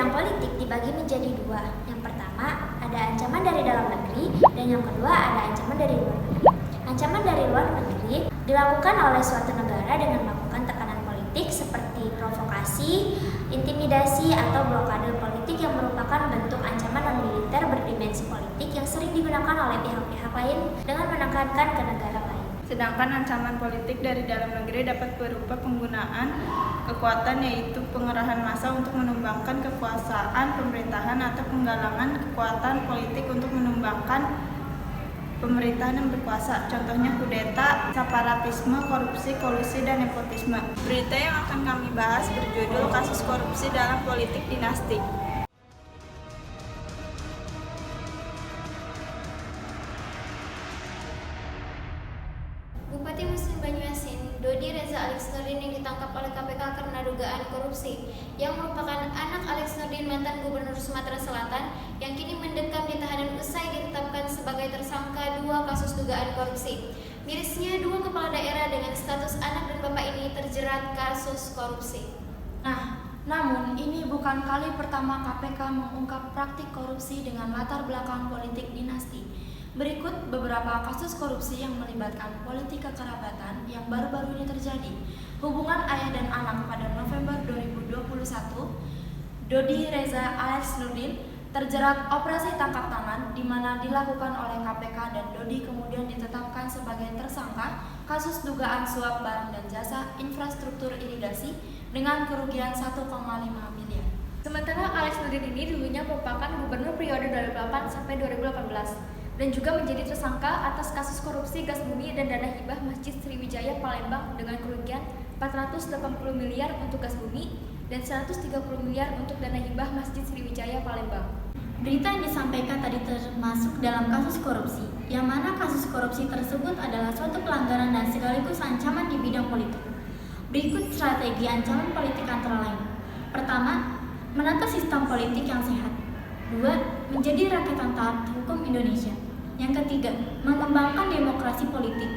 bidang politik dibagi menjadi dua. Yang pertama, ada ancaman dari dalam negeri, dan yang kedua, ada ancaman dari luar negeri. Ancaman dari luar negeri dilakukan oleh suatu negara dengan melakukan tekanan politik seperti provokasi, intimidasi, atau blokade politik yang merupakan bentuk ancaman non-militer berdimensi politik yang sering digunakan oleh pihak-pihak lain dengan menekankan ke negara lain. Sedangkan ancaman politik dari dalam negeri dapat berupa penggunaan kekuatan, yaitu pengerahan massa untuk menumbangkan kekuasaan pemerintahan atau penggalangan kekuatan politik untuk menumbangkan pemerintahan yang berkuasa. Contohnya kudeta, separatisme, korupsi, kolusi, dan nepotisme. Berita yang akan kami bahas berjudul Kasus Korupsi dalam Politik Dinasti. Bupati Muslim Banyuasin, Dodi Reza Alex Nurdin yang ditangkap oleh KPK karena dugaan korupsi, yang merupakan anak Alex Nurdin, mantan Gubernur Sumatera Selatan, yang kini mendekam di tahanan usai ditetapkan sebagai tersangka 2 kasus dugaan korupsi. Mirisnya, 2 kepala daerah dengan status anak dan bapak ini terjerat kasus korupsi. Namun ini bukan kali pertama KPK mengungkap praktik korupsi dengan latar belakang politik dinasti. Berikut beberapa kasus korupsi yang melibatkan politik kekerabatan yang baru-baru ini terjadi. Hubungan ayah dan anak pada November 2021, Dodi Reza Alex Nurdin terjerat operasi tangkap tangan di mana dilakukan oleh KPK, dan Dodi kemudian ditetapkan sebagai tersangka kasus dugaan suap barang dan jasa infrastruktur irigasi dengan kerugian 1,5 miliar. Sementara Alex Nurdin ini dulunya merupakan gubernur periode 2008 sampai 2018 dan juga menjadi tersangka atas kasus korupsi gas bumi dan dana hibah Masjid Sriwijaya Palembang dengan kerugian 480 miliar untuk gas bumi dan 130 miliar untuk dana hibah Masjid Sriwijaya Palembang. Berita yang disampaikan tadi termasuk dalam kasus korupsi, yang mana kasus korupsi tersebut adalah suatu pelanggaran dan sekaligus ancaman di bidang politik. Berikut strategi ancaman politik antara lain. Pertama, menata sistem politik yang sehat. 2. Menjadi rakyatan taat hukum Indonesia. Yang ketiga, mengembangkan demokrasi politik.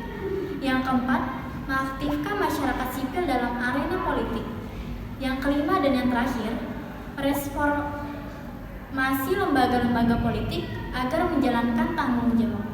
Yang keempat, mengaktifkan masyarakat sipil dalam arena politik. Yang kelima dan yang terakhir, reformasi lembaga-lembaga politik agar menjalankan tanggung jawab.